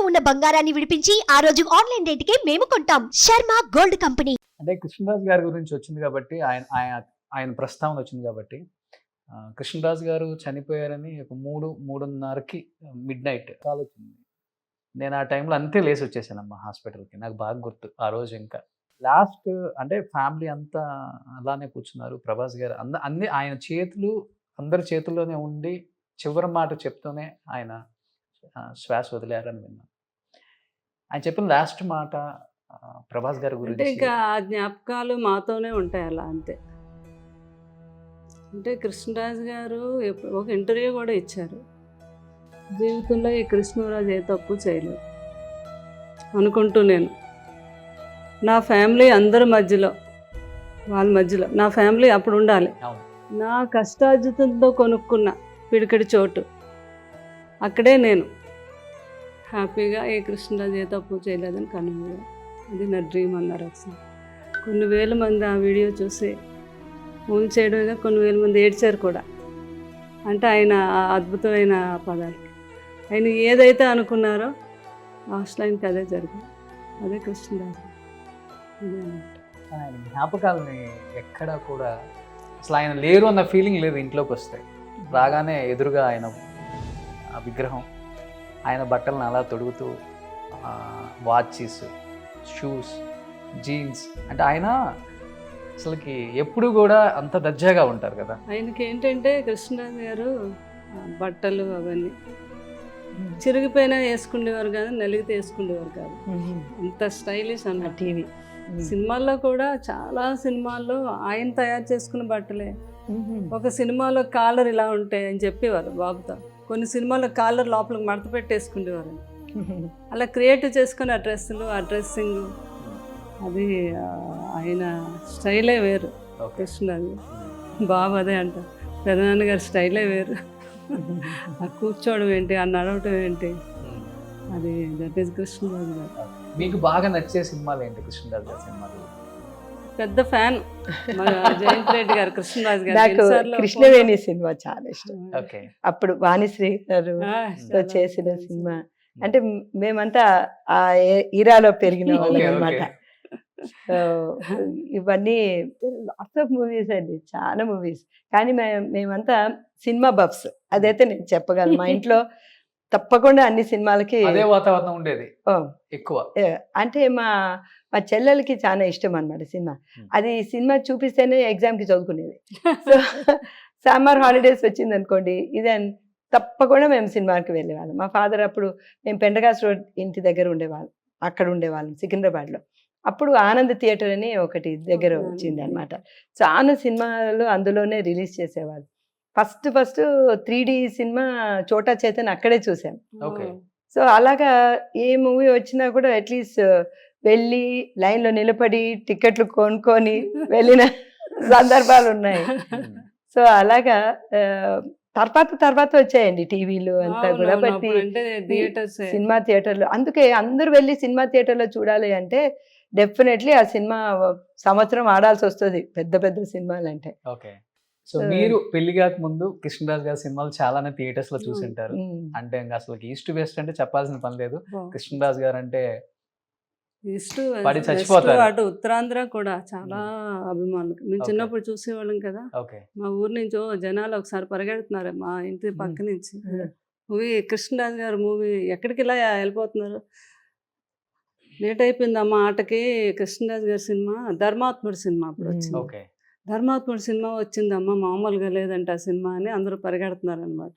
ఇంట్లో ఉన్న బంగారాన్ని విడిపించి ఆ రోజు ఆన్లైన్ రేటుకే మేము కొంటాం. Sharma gold company. అంటే కృష్ణరాజు గారి గురించి వచ్చింది కాబట్టి ఆయన ప్రస్తావన వచ్చింది కాబట్టి కృష్ణరాజు గారు చనిపోయారని ఒక 3:30కి మిడ్ నైట్ కాల్ వచ్చింది. నేను ఆ టైంలో అంతే లేచి వచ్చేసానమ్మా హాస్పిటల్కి. నాకు బాగా గుర్తు ఆ రోజు. ఇంకా లాస్ట్ అంటే ఫ్యామిలీ అంతా అలానే కూర్చున్నారు. ప్రభాస్ గారు అన్ని ఆయన చేతులు అందరి చేతుల్లోనే ఉండి చివరి మాట చెప్తూనే ఆయన శ్వాస వదిలేరని విన్నాను. ఆయన చెప్పిన లాస్ట్ మాట ప్రభాస్ గారి అంటే గురించి. ఇంకా ఆ జ్ఞాపకాలు మాతోనే ఉంటాయి అలా అంతే. అంటే కృష్ణరాజు గారు ఒక ఇంటర్వ్యూ కూడా ఇచ్చారు. జీవితంలో ఈ కృష్ణరాజు ఏ తప్పు చేయలేదు అనుకుంటూ నేను నా ఫ్యామిలీ అందరి మధ్యలో వాళ్ళ మధ్యలో నా ఫ్యామిలీ అప్పుడు ఉండాలి. నా కష్టార్జితంతో కొనుక్కున్న పిడికిడి చోటు అక్కడే నేను హ్యాపీగా ఏ కృష్ణరాజు ఏ తప్పు చేయలేదని కనుగొన్నా. అది నా డ్రీమ్ అన్నారు ఒకసారి. కొన్ని వేల మంది ఆ వీడియో చూసి మూవీ చేయడమేగా కొన్ని వేల మంది ఏడ్చారు కూడా. అంటే ఆయన అద్భుతమైన పదాలకి ఆయన ఏదైతే అనుకున్నారో లాస్ట్ లైన్కి అదే జరిగింది. అదే కృష్ణరాజు. ఆయన జ్ఞాపకాలని ఎక్కడ కూడా అసలు ఆయన లేరు అన్న ఫీలింగ్ లేదు. ఇంట్లోకి వస్తే రాగానే ఎదురుగా ఆయన ఆ విగ్రహం, ఆయన బట్టలను అలా తొడుగుతూ వాచెస్, షూస్, జీన్స్, అంటే ఆయన అసలుకి ఎప్పుడు కూడా అంత దర్జాగా ఉంటారు కదా. ఆయనకి ఏంటంటే కృష్ణరాజు గారు బట్టలు అవన్నీ చిరిగిపోయినా వేసుకునేవారు కాదు, నలిగితే వేసుకునేవారు కాదు. అంత స్టైలిష్ అన్న టీవీ సినిమాల్లో కూడా చాలా సినిమాల్లో ఆయన తయారు చేసుకున్న బట్టలే. ఒక సినిమాలో కాలర్ ఇలా ఉంటాయి అని చెప్పేవారు బాబుతో. కొన్ని సినిమాల్లో కాలర్ లోపలికి మడత పెట్టేసుకునేవారు. అలా క్రియేటివ్ చేసుకుని ఆ డ్రెస్సులు, ఆ డ్రెస్సింగ్, అది ఆయన స్టైలే వేరు. కృష్ణరాజు బాబు అదే అంట, పెదనాన్న గారి స్టైలే వేరు. ఆ కూర్చోవడం ఏంటి, ఆ నడవటం ఏంటి, అది దట్ ఈస్ కృష్ణరాజు గారు. మీకు బాగా నచ్చే సినిమాలు ఏంటి కృష్ణరాజు గారి సినిమాలు? పెద్ద ఫ్యాన్ జయంత్ రెడ్డి గారు, కృష్ణరాజు గారు. నాకు కృష్ణవేణి సినిమా చాలా ఇష్టం. అప్పుడు వాణిశ్రీ గారు చేసిన సినిమా. అంటే మేమంతా ఆ ఈరాలో పెరిగిన వాళ్ళం అనమాట. ఇవన్నీ లాట్స్ ఆఫ్ మూవీస్ అండి, చాలా మూవీస్. కానీ మేమంతా సినిమా బఫ్స్, అదైతే నేను చెప్పగలను. మా ఇంట్లో తప్పకుండా అన్ని సినిమాలకి అదే వాతావరణం ఉండేది ఎక్కువ. అంటే మా చెల్లెలకి చాలా ఇష్టం అనమాట సినిమా. అది సినిమా చూపిస్తేనే ఎగ్జామ్కి చదువుకునేది. సో సమ్మర్ హాలిడేస్ వచ్చింది అనుకోండి, ఇదే తప్పకుండా మేము సినిమాకి వెళ్ళేవాళ్ళం. మా ఫాదర్ అప్పుడు మేము పెండగాస్ రోడ్ ఇంటి దగ్గర ఉండేవాళ్ళం, అక్కడ ఉండేవాళ్ళం సికింద్రాబాద్లో. అప్పుడు ఆనంద్ థియేటర్ అని ఒకటి దగ్గర వచ్చింది అనమాట. చాలా సినిమాలు అందులోనే రిలీజ్ చేసేవాళ్ళు. ఫస్ట్ 3D సినిమా చోటా చైతన్ అక్కడే చూసాం. సో అలాగా ఏ మూవీ వచ్చినా కూడా అట్లీస్ట్ వెళ్ళి లైన్లో నిలబడి టికెట్లు కొనుక్కొని వెళ్ళిన సందర్భాలు ఉన్నాయి. సో అలాగా తర్వాత వచ్చాయండి టీవీలు అంతా కూడా. బట్ సినిమా థియేటర్లు, అందుకే అందరూ వెళ్ళి సినిమా థియేటర్లో చూడాలి అంటే డెఫినెట్లీ ఆ సినిమా సంవత్సరం ఆడాల్సి వస్తుంది, పెద్ద పెద్ద సినిమాలు అంటే. ఓకే. సో మీరు పెళ్లి కాక ముందు కృష్ణరాజు గారి సినిమాలు చాలానే థియేటర్స్ లో చూసి ఉంటారు. అంటే ఇంకా అసలు ఈస్ట్ వెస్ట్ అంటే చెప్పాల్సిన పని లేదు. కృష్ణరాజు గారు అంటే అటు ఉత్తరాంధ్ర కూడా చాలా అభిమానులు. మేము చిన్నప్పుడు చూసేవాళ్ళం కదా. మా ఊరు నుంచి జనాలు ఒకసారి పరిగెడుతున్నారు మా ఇంటి పక్క నుంచి. మూవీ కృష్ణరాజు గారు మూవీ ఎక్కడికి ఇలా వెళ్ళిపోతున్నారు, లేట్ అయిపోయిందమ్మా ఆటకి. కృష్ణరాజు గారి సినిమా ధర్మాత్ముడు సినిమా అప్పుడు వచ్చింది. ధర్మాత్ముడు సినిమా వచ్చిందమ్మా, మామూలుగా లేదంట ఆ సినిమా అని అందరూ పరిగెడుతున్నారు అనమాట.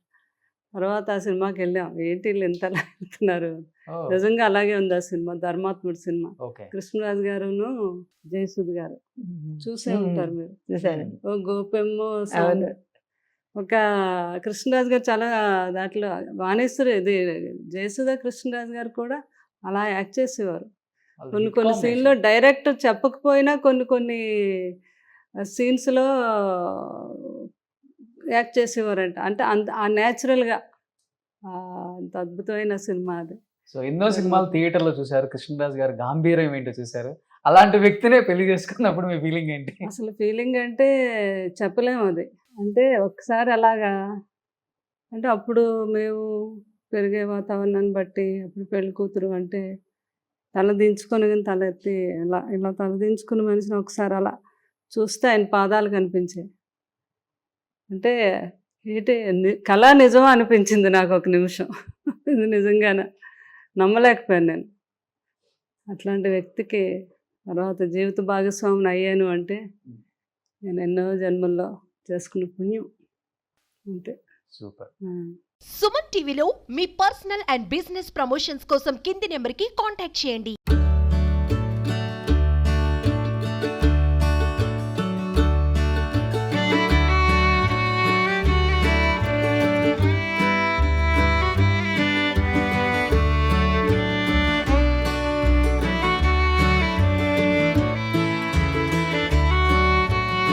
తర్వాత ఆ సినిమాకి వెళ్ళాం. ఏంటి వీళ్ళు ఎంతలా వెళ్తున్నారు, నిజంగా అలాగే ఉంది ఆ సినిమా, ధర్మాత్ముడు సినిమా. కృష్ణరాజు గారును జయసుద్ గారు చూసే ఉంటారు మీరు. ఓ గోపెమ్మో ఒక కృష్ణరాజు గారు చాలా దాంట్లో వాణేశ్వరి, ఇది జయసుధ కృష్ణరాజు గారు కూడా అలా యాక్ట్ చేసేవారు. కొన్ని సీన్లో డైరెక్ట్ చెప్పకపోయినా కొన్ని సీన్స్లో యాక్ట్ చేసేవారంట. అంటే ఆ న్యాచురల్గా అంత అద్భుతమైన సినిమా అది. సో ఎన్నో సినిమాలు థియేటర్లో చూసారు, కృష్ణరాజు గారు గాంభీర్యం ఏంటో చూసారు. అలాంటి వ్యక్తినే పెళ్లి చేసుకున్నప్పుడు మీ ఫీలింగ్ ఏంటి? అసలు ఫీలింగ్ అంటే చెప్పలేము అది. అంటే ఒకసారి అలాగా, అంటే అప్పుడు మేము పెరిగే వాతావరణాన్ని బట్టి అప్పుడు పెళ్లి కూతురు అంటే తల దించుకొని కానీ తల ఎత్తి ఇలా తల దించుకున్న మనిషిని ఒకసారి అలా చూస్తే ఆయన పాదాలు కనిపించాయి. అంటే కళ నిజం అనిపించింది నాకు ఒక నిమిషం. ఇది నిజంగానే నమ్మలేకపోయాను నేను. అట్లాంటి వ్యక్తికి తర్వాత జీవిత భాగస్వామిని అయ్యాను అంటే నేను ఎన్నో జన్మల్లో చేసుకున్న పుణ్యం అంతే. సూపర్. సుమన్ టీవీలో మీ పర్సనల్ అండ్ బిజినెస్ ప్రమోషన్స్ కోసం కింది నెంబర్కి కాంటాక్ట్ చేయండి.